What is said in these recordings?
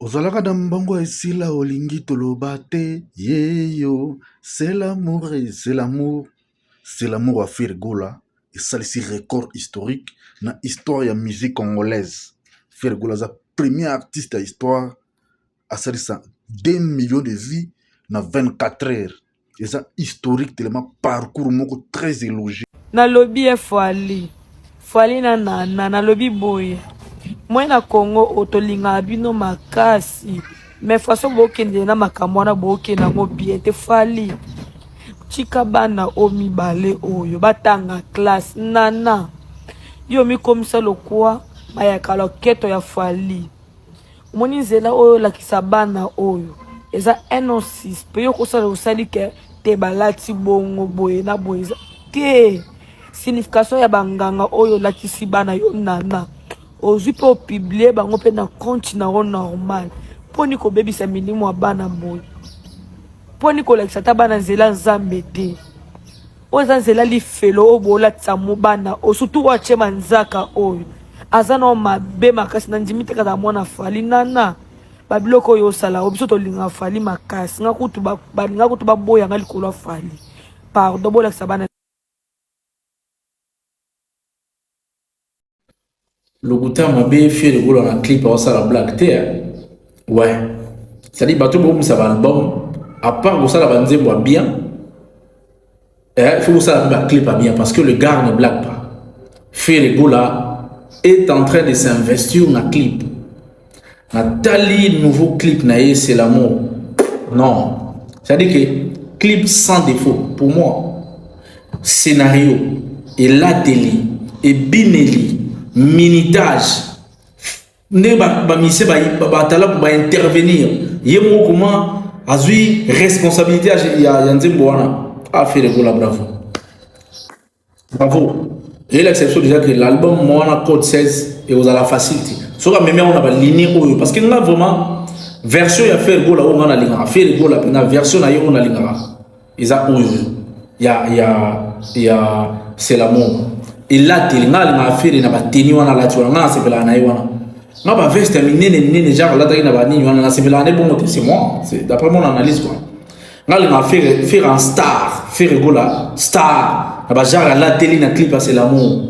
Ozalaka na mbango esila olingi toloba te yeyo c'est l'amour et c'est l'amour à Fergola esalisi record historique na histoire ya musique congolaise. Fergola aza premier artiste ya histoire asalisa 2 millions de vues na 24 heures. Eza historique tellement parcours moko très élogieux. Nalobi Fwali na nana nalobi boye moi na Congo otolinga bino makasi mais façon bokende na makambo wana bokende nango bien te Fwali tika bana o mibale oyo batanga classe nana yo mikomisa lokwa mayaka loketo ya Fwali omoni nzela oyo lakisa bana oyo eza 106 pe yo kosala osali ke te balati bongo boye na boye te signification ya banganga oyo lakisi bana yo nana ozwi pe opiblie bango pe na compte na yo normal poni kobebisa milimo ya bana boye poni kolakisa ta bana nzela nzambe te oyo eza nzela lifelo oyo bolatisa mo bana osutu wache manzaka oyo aza na mabe makasi na ndimi te kaka mwana Fwali nana babiloko oyo osala o biso tolinga Fwali makasi nga kutu baboyanga likolo ya Fwali pardon bolakisa bana lokuta mabe fait de golo na clip à ça la blague terre ouais ça dit bateau bon ça va album à part ça la bande boit bien il faut ça la clip à bien parce que le gars ne blague pas fait de golo est en train de s'investir dans le clip Nathalie nouveau clip na c'est l'amour non ça dit que clip sans défaut pour moi scénario et la télé et bineli minitage ne ba mise ba tala pour intervenir yemo comment azui responsabilité ya nzembo wana a fait le gola bravo et l'exception déjà que l'album moi code 16 et aux à la facilité so ka même on a ba ligne oyo parce que là vraiment version ya faire gola on a linga faire le gola na version na yo on a linga isa oyo ya c'est l'amour et là télé na affaire na bateni wana la tu na sepela na wana na ba veste minene genre là na ba nini wana na sepela na bon c'est moi c'est d'après mon analyse quoi na faire un star faire gola star na ba genre la télé na clip c'est l'amour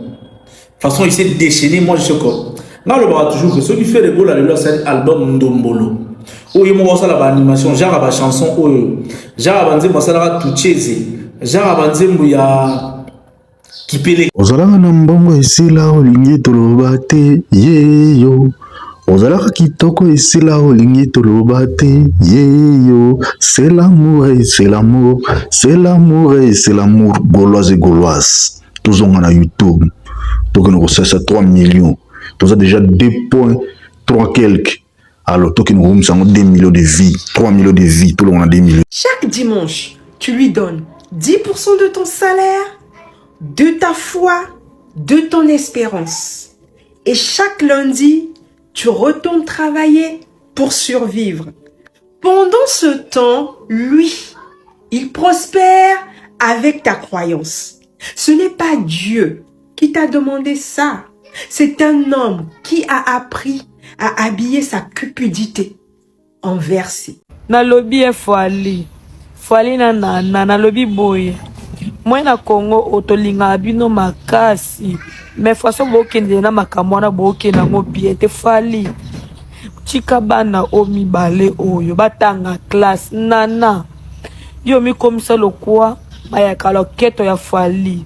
façon il s'est déchaîné moi je sais quoi na le bara toujours que celui fait gola le c'est album Ndombolo oyo mo ça la animation genre ba chanson oyo genre ba nzembo ça la tucheze genre ba nzembo ya kipele ozalaka na mbongo esila olingi toloba te yeyo ozalaka kitoko esila olingi toloba te yeyo c'est l'amour et c'est l'amour c'est l'amour et c'est l'amour gauloise et gauloise tozonga na YouTube tokeno kosasa 3 millions toza déjà 2.3 quelques alors tokeno komisa 2 millions de vies 3 millions de vies tout le monde a 2 millions. Chaque dimanche tu lui donnes 10% de ton salaire, de ta foi, de ton espérance. Et chaque lundi, tu retournes travailler pour survivre. Pendant ce temps, lui, il prospère avec ta croyance. Ce n'est pas Dieu qui t'a demandé ça. C'est un homme qui a appris à habiller sa cupidité en versets. nalobi Fwali na nana nalobi boye moi na Congo otolinga bino makasi mais façon bokende na makambo wana bokende nango bien te Fwali tika bana o mibale oyo batanga classe nana yo mikomisa lokwa mayaka loketo ya Fwali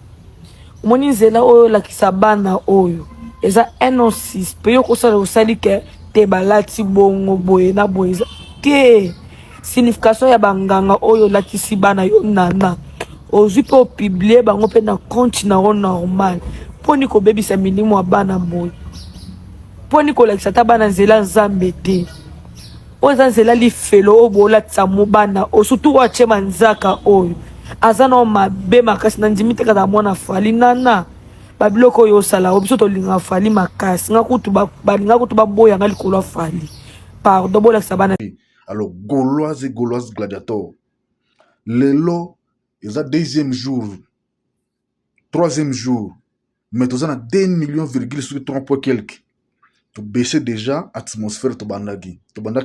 omoni nzela oyo lakisa bana oyo eza 106 pe yo kosala osali ke te balati bongo boye na boye te signification ya banganga oyo lakisi bana yo nana ozwi pe opiblie bango pe na compte na yo normal poni kobebisa milimo ya bana boye poni kolakisa ta bana nzela nzambe te oyo eza nzela lifelo oyo bolatisa mo bana osutu wache manzaka oyo aza na mabe makasi na ndimi te kaka mwana Fwali nana babiloko oyo osala o biso tolinga Fwali makasi nga kutu baboyanga likolo ya Fwali pardon bolakisa bana. Alors gauloise et gauloise gladiator lelo eza deuxième jour troisième jour mais toza na 2 millions virgule 3 quelques baisser déjà atmosphère tobandaki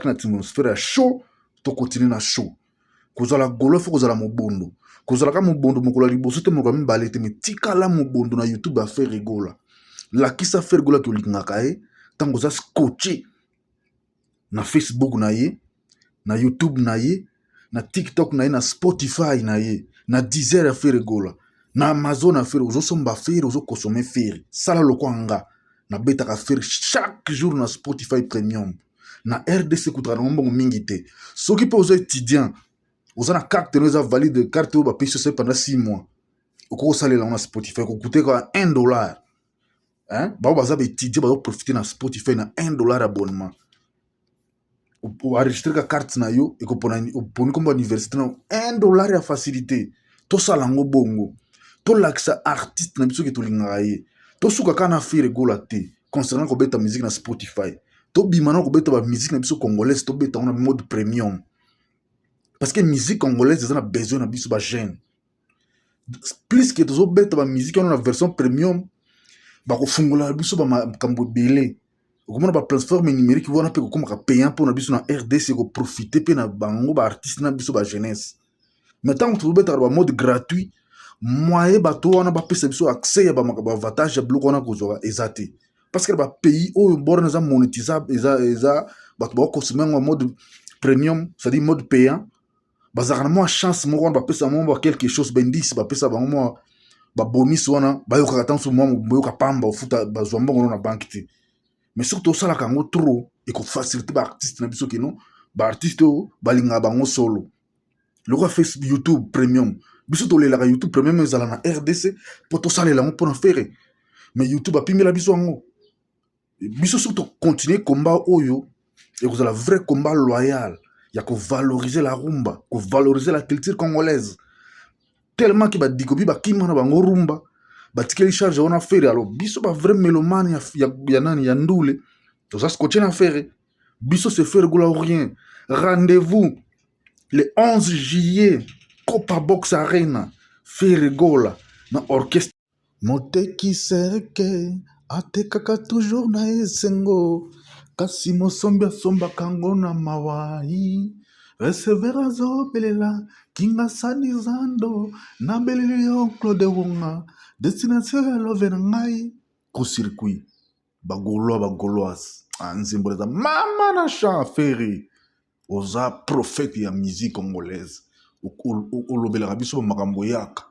na atmosphère ya chaud continue na chaud kozala golo fo kozala mobondo kozalaka mobondo mokolo ya liboso te mokolo ya mibale te me tikala mobondo na youtube afe rigola lakisa fe rigola ke olingaka ye ntango oza scotché na facebook na ye na youtube na ye na tiktok na ye na spotify na ye na Deezer ya fe rigola na amazon ya fere ozosomba fere ozokosome fere sala lokwa nga nabetaka fere chaque jour na spotify premium na rdc kutaka nango mbongo mingi te soki mpe oza étudiant oza na carte no eza valide carte oyo bapesi yo pendant 6 mois okoki osalela yango na spotify kokuteka $1 bao baza baétudiant bazoprofite na spotify na $1 abonnement oenregistreka carte na yo oponi kombo université na $1 ya facilité tosala yango bongo tolakisa artiste na biso ke tolingaka ye tosuka kaka na fe rigola te concernant kobeta musique na spotify tobima na kobeta bamusike na biso congolaise tobeta yango na mode premium parce que musique congolaise eza na besoin na biso bajeune plus ke tozobeta bamusike wana na version premium bakofungola biso bamakambo ebele okomona baplateforme numérique wana mpe kokomaka payant mpo na biso na rdc koprofite mpe na bango baartiste na biso bajeunesse mais ntango tozobetaka bamode gratuit moye bato wana bapesa biso accès ya baavantage ya biloko wana kozwaka eza te parce que bapays oyo borne eza monétisable eza bato bakokonsome yango mode premium c'est-à-dire mode payant bazalaka na mwa chance moko wana bapesa bango mwa quelque chose baindice bapesa bango mwa babonis wana bayokaka ntanso mwa boyoka pamba ofuta bazwa mbongo no na banke te mais soki tosalaka yango trop ekofacilité baartiste na biso keno baartiste oyo balingaka bango solo lokola facebook youtube premium biso tolelaka youtube premium ezala na rdc mpo tosalela yango mpona fere mais youtube apimela biso yango biso soki tocontinue komba oyo ekozala vrai combat loyal ya kovaloriser la rumba kovaloriser la culture congolaise tellement ke badikobi bakima na bango rumba batikeli charge wana fere alors biso bavrai mélomane ya nani ya ndule toza scotché na fere biso se faire gola ou rien rendez-vous le 11 juillet Copa Box Arena fere gola na orchestre moteki serke atekaka toujours na esengo kasi mosombi asombaka yango na mawai receveur azobelela kinga sani zando nabeleli yo Claude Wonga destination ya love na ngai kocircuit bagolois bagoloise nzembo eza mama na champ fere oza prophète ya musique congolaise olobelaka biso bamakambo yaka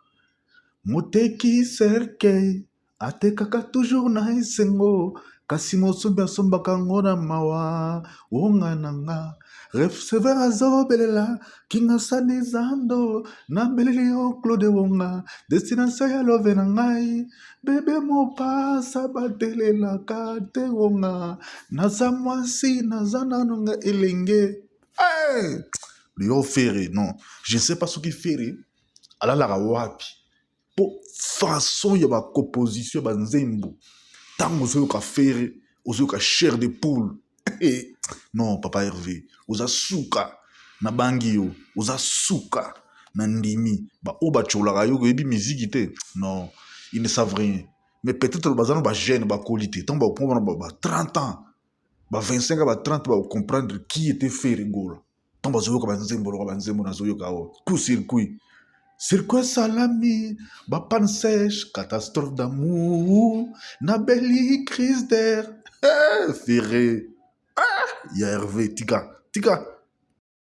moteki serke atekaka toujours na esengo kasi mosombi asombaka yango na mawa onga na nga receveur azobelela kinga sani zando nabeleli yo Claude Wonga destination ya love na ngai bebe mopasa batelelaka te wonga naza mwasi naza nanonga elenge yo fere non je ne sais pas soki fere alalaka wapi po façon ya bacomposition ya banzembo ntango ozoyoka fere ozoyoka chair de poule non papa hervé oza suka na bangi yo oza suka na ndimi baoyo batiolaka yo koyebi miziki te non ils ne savent rien mais peut-être baza na bagene bakoli te ntango bakomona ba 30 ans ba 25 ans ba 30 bacomprendre qui était fere gola ntango bazoyoka banzembo loka banzembo nazoyoka oyo coup circuit circuit salami bapane sèche catastrophe d'amour nabeli crise d'air ferré ya hervé tika